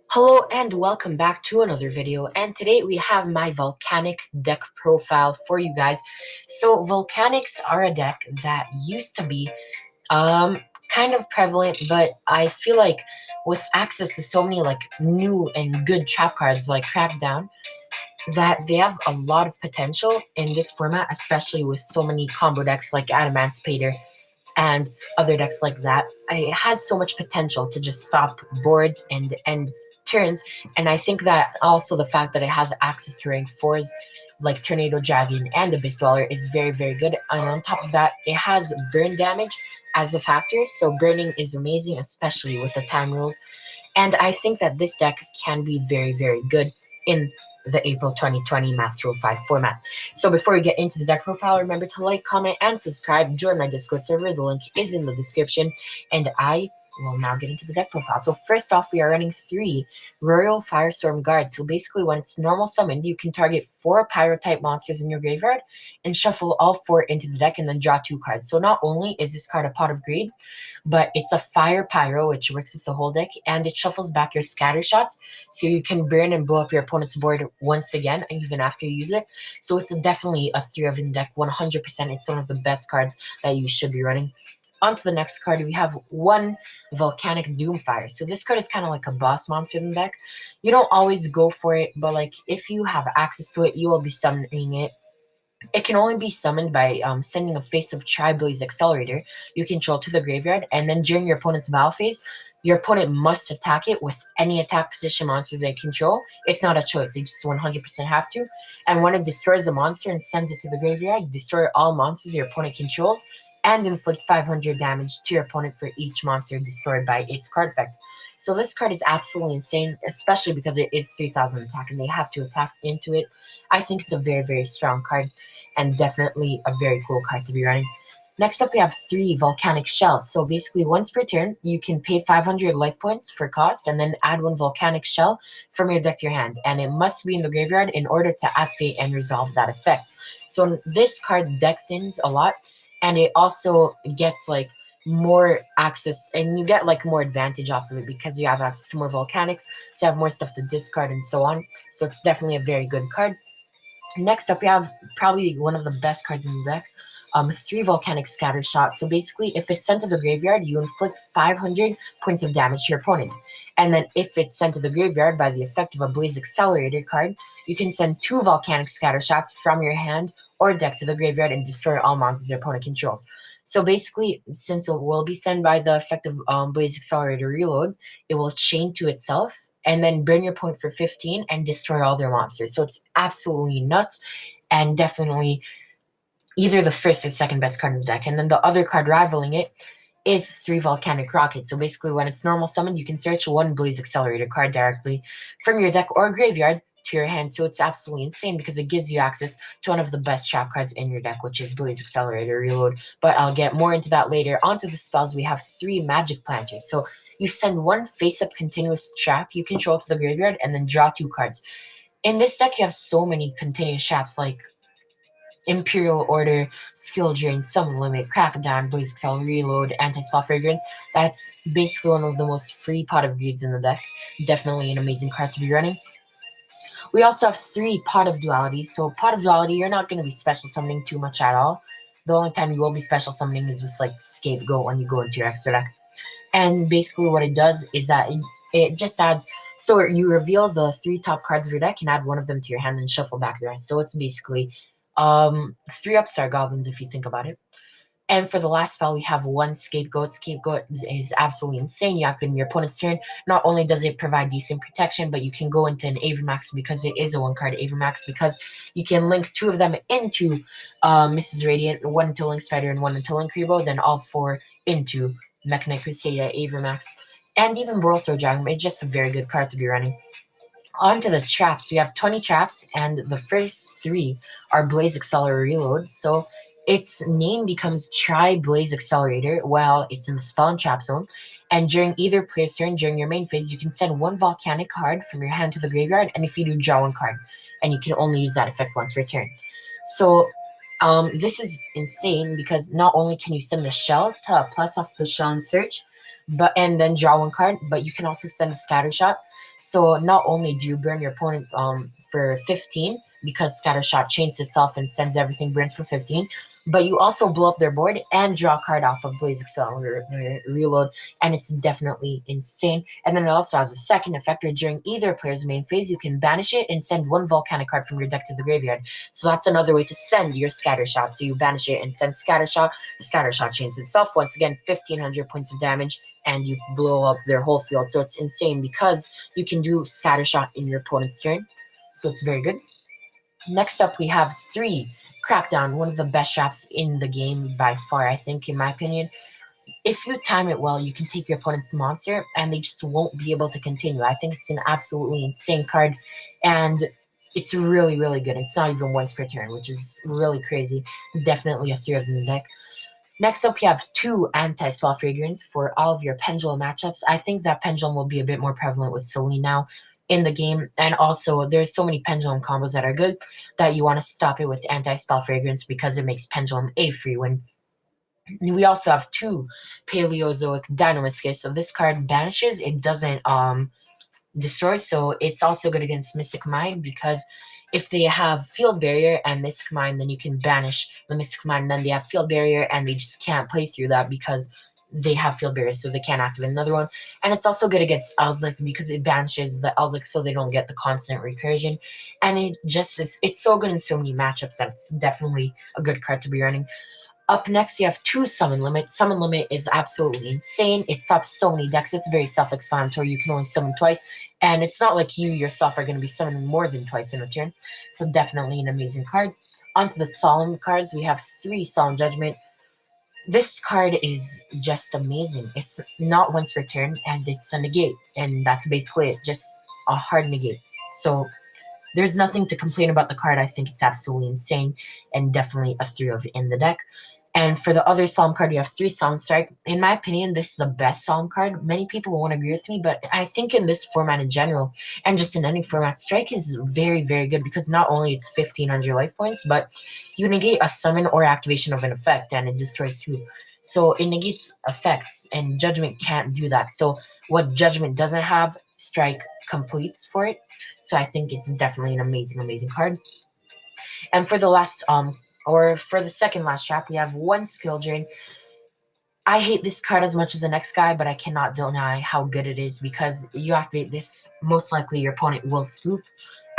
Hello and welcome back to another video, and today we have my Volcanic deck profile for you guys. So Volcanics are a deck that used to be kind of prevalent, but I feel like with access to so many like new and good trap cards like Crackdown, that they have a lot of potential in this format, especially with so many combo decks like Adamantipator and other decks like that. It has so much potential to just stop boards and end turns, and I think that also the fact that it has access to rank 4s like Tornado Dragon and Abyss Dweller is very, very good. And on top of that, it has burn damage as a factor, so burning is amazing, especially with the time rules. And I think that this deck can be very, very good in the April 2020 Master Rule 5 format. So before we get into the deck profile, remember to like, comment, and subscribe. Join my Discord server. The link is in the description. And I will now get into the deck profile. So first off, we are running 3 Royal Firestorm Guards. So basically, when it's normal summoned, you can target 4 Pyro-type monsters in your graveyard and shuffle all 4 into the deck and then draw 2 cards. So not only is this card a Pot of Greed, but it's a Fire Pyro, which works with the whole deck, and it shuffles back your scatter shots, so you can burn and blow up your opponent's board once again, even after you use it. So it's definitely a 3 of in deck, 100%. It's one of the best cards that you should be running. On to the next card, we have 1 Volcanic Doomfire. So this card is kind of like a boss monster in the deck. You don't always go for it, but like if you have access to it, you will be summoning it. It can only be summoned by sending a face-up Tri-Blaze Accelerator you control to the graveyard, and then during your opponent's battle phase, your opponent must attack it with any attack position monsters they control. It's not a choice, they just 100% have to. And when it destroys a monster and sends it to the graveyard, destroy all monsters your opponent controls, and inflict 500 damage to your opponent for each monster destroyed by its card effect. So this card is absolutely insane, especially because it is 3000 attack and they have to attack into it. I think it's a very, very strong card and definitely a very cool card to be running. Next up, we have 3 Volcanic Shells. So basically, once per turn, you can pay 500 life points for cost and then add 1 Volcanic Shell from your deck to your hand. And it must be in the graveyard in order to activate and resolve that effect. So this card deck thins a lot, and it also gets like more access, and you get like more advantage off of it because you have access to more Volcanics, so you have more stuff to discard and so on. So it's definitely a very good card. Next up, we have probably one of the best cards in the deck, 3 Volcanic Scatter Shot. So basically, if it's sent to the graveyard, you inflict 500 points of damage to your opponent. And then if it's sent to the graveyard by the effect of a Blaze Accelerator card, you can send 2 Volcanic Scatter Shots from your hand or deck to the graveyard and destroy all monsters your opponent controls. So basically, since it will be sent by the effect of Blaze Accelerator Reload, it will chain to itself and then burn your opponent for 15 and destroy all their monsters. So it's absolutely nuts, and definitely either the first or second best card in the deck. And then the other card rivaling it is 3 Volcanic Rocket. So basically, when it's normal summoned, you can search 1 Blaze Accelerator card directly from your deck or graveyard to your hand. So it's absolutely insane because it gives you access to one of the best trap cards in your deck, which is Blaze Accelerator Reload. But I'll get more into that later. Onto the spells, we have 3 Magic Planters. So you send 1 face-up continuous trap you control to the graveyard and then draw 2 cards. In this deck, you have so many continuous traps like Imperial Order, Skill Drain, Summon Limit, Crackdown, Blaze Excel, Reload, Anti-Spell Fragrance. That's basically one of the most free Pot of Greeds in the deck. Definitely an amazing card to be running. We also have 3 Pot of Duality. So Pot of Duality, you're not going to be special summoning too much at all. The only time you will be special summoning is with like Scapegoat when you go into your extra deck. And basically what it does is that it just adds, so you reveal the 3 top cards of your deck and add 1 of them to your hand and shuffle back the rest. So it's basically 3 Upstart Goblins if you think about it. And for the last spell, we have 1 Scapegoat. Scapegoat is absolutely insane. You activate in your opponent's turn. Not only does it provide decent protection, but you can go into an Avermax because it is a 1-card Avermax, because you can link 2 of them into Mrs. Radiant, 1 into Link Spider and 1 into Link Rebo, then all 4 into Mechanic Crusader Avermax. And even Whirlsword Dragon. It's just a very good card to be running. On to the traps. We have 20 traps, and the first 3 are Blaze Accelerator Reload. So its name becomes Tri-Blaze Accelerator while it's in the spell and trap zone. And during either player's turn, during your main phase, you can send 1 Volcanic card from your hand to the graveyard, and if you do, draw 1 card. And you can only use that effect once per turn. So this is insane because not only can you send the shell to plus off the shell and search, and then draw 1 card, but you can also send a Scatter Shot So not only do you burn your opponent for 15, because Scattershot chains itself and sends everything burns for 15, but you also blow up their board and draw a card off of Blaze Accelerator Reload, and it's definitely insane. And then it also has a second effect during either player's main phase, you can banish it and send one Volcanic card from your deck to the graveyard. So that's another way to send your Scattershot. So you banish it and send Scattershot. The Scattershot chains itself, once again, 1500 points of damage, and you blow up their whole field. So it's insane because you can do Scattershot in your opponent's turn. So it's very good. Next up, we have 3 Crackdown, one of the best traps in the game by far, I think, in my opinion. If you time it well, you can take your opponent's monster and they just won't be able to continue. I think it's an absolutely insane card, and it's really, really good. It's not even once per turn, which is really crazy. Definitely a 3 of the deck. Next up, you have 2 anti-spell fragrance for all of your Pendulum matchups. I think that Pendulum will be a bit more prevalent with Celine now in the game, and also there's so many Pendulum combos that are good that you want to stop it with anti-spell fragrance because it makes Pendulum a free win. We also have 2 Paleozoic Dynamiscus. So this card banishes, it doesn't destroy, so it's also good against Mystic Mind, because if they have Field Barrier and Mystic Mind, then you can banish the Mystic Mind, and then they have Field Barrier and they just can't play through that because they have Field Barrier, so they can't activate another one. And it's also good against Eldlik because it banishes the Eldlik so they don't get the constant recursion. And it just is, it's so good in so many matchups that it's definitely a good card to be running. Up next, you have 2 Summon Limit. Summon Limit is absolutely insane. It stops so many decks. It's very self-explanatory. You can only summon twice, and it's not like you yourself are going to be summoning more than twice in a turn. So definitely an amazing card. Onto the Solemn cards, we have 3 Solemn Judgment. This card is just amazing. It's not once per turn, and it's a negate, and that's basically it. Just a hard negate. So there's nothing to complain about the card. I think it's absolutely insane, and definitely a 3 of in the deck. And for the other Solemn card, you have 3 Solemn Strike. In my opinion, this is the best Solemn card. Many people won't agree with me, but I think in this format in general, and just in any format, Strike is very, very good because not only it's 1500 life points, but you negate a summon or activation of an effect, and it destroys 2. So it negates effects, and Judgment can't do that. So what Judgment doesn't have, Strike completes for it. So I think it's definitely an amazing, amazing card. And for the last or for the second last trap, we have 1 Skill Drain. I hate this card as much as the next guy, but I cannot deny how good it is because you activate this, most likely your opponent will swoop.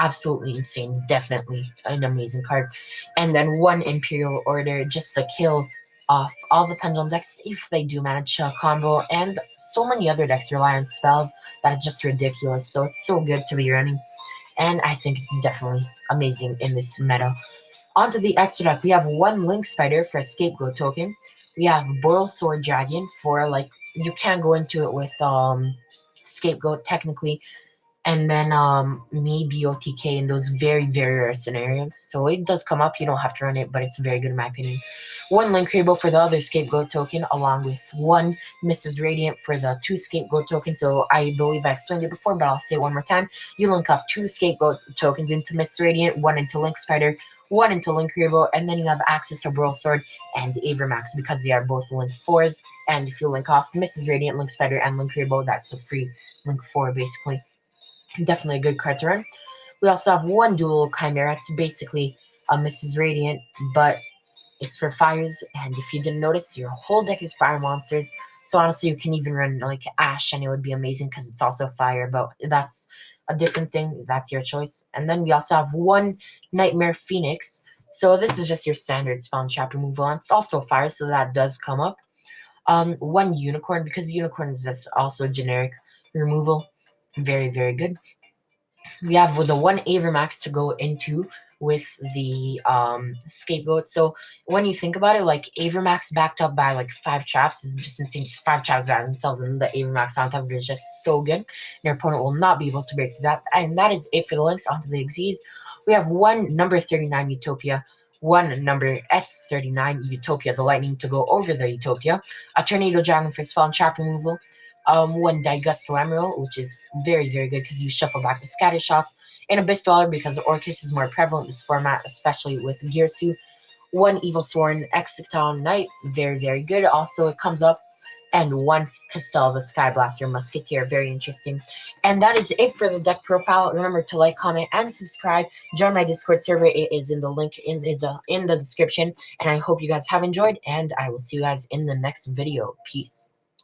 Absolutely insane. Definitely an amazing card. And then 1 Imperial Order just to kill off all the Pendulum decks if they do manage a combo, and so many other decks rely on spells that are just ridiculous. So it's so good to be running, and I think it's definitely amazing in this meta. Onto the extra deck, we have 1 Link Spider for a Scapegoat token. We have Boral Sword Dragon for, like, you can go into it with Scapegoat technically, and then maybe OTK in those very, very rare scenarios. So it does come up, you don't have to run it, but it's very good in my opinion. 1 Link Rainbow for the other Scapegoat token, along with 1 Mrs. Radiant for the 2 Scapegoat tokens. So I believe I explained it before, but I'll say it one more time. You link off 2 Scapegoat tokens into Mrs. Radiant, 1 into Link Spider, 1 into Link Rainbow, and then you have access to Brawl Sword and Avermax because they are both Link 4s. And if you link off Mrs. Radiant, Link Spider, and Link Rainbow, that's a free Link 4 basically. Definitely a good card to run. We also have 1 Dual Chimera. It's basically a Mrs. Radiant, but it's for fires, and if you didn't notice, your whole deck is fire monsters. So honestly, you can even run like Ash, and it would be amazing because it's also fire, but that's a different thing. That's your choice. And then we also have 1 Nightmare Phoenix. So this is just your standard spawn trap removal, and it's also fire, so that does come up. 1 Unicorn, because Unicorn is just also generic removal. Very, very good. We have the 1 Avermax to go into with the Scapegoat. So when you think about it, like Avermax backed up by like 5 traps is just insane. Just 5 traps by themselves, and the Avermax on top of it is just so good. Your opponent will not be able to break through that. And that is it for the links. Onto the Xyz. We have 1 number 39 Utopia, 1 number S39 Utopia, the lightning to go over the Utopia, a Tornado Dragon for spell and trap removal, 1 Daigusto Emerald, which is very, very good because you shuffle back the scatter shots, and Abyss Dweller because Orcus is more prevalent in this format, especially with Gearsu. 1 Evil Sworn Exciton Knight, very, very good. Also, it comes up and 1 Castalva Skyblaster Musketeer. Very interesting. And that is it for the deck profile. Remember to like, comment, and subscribe. Join my Discord server. It is in the link in the description. And I hope you guys have enjoyed, and I will see you guys in the next video. Peace.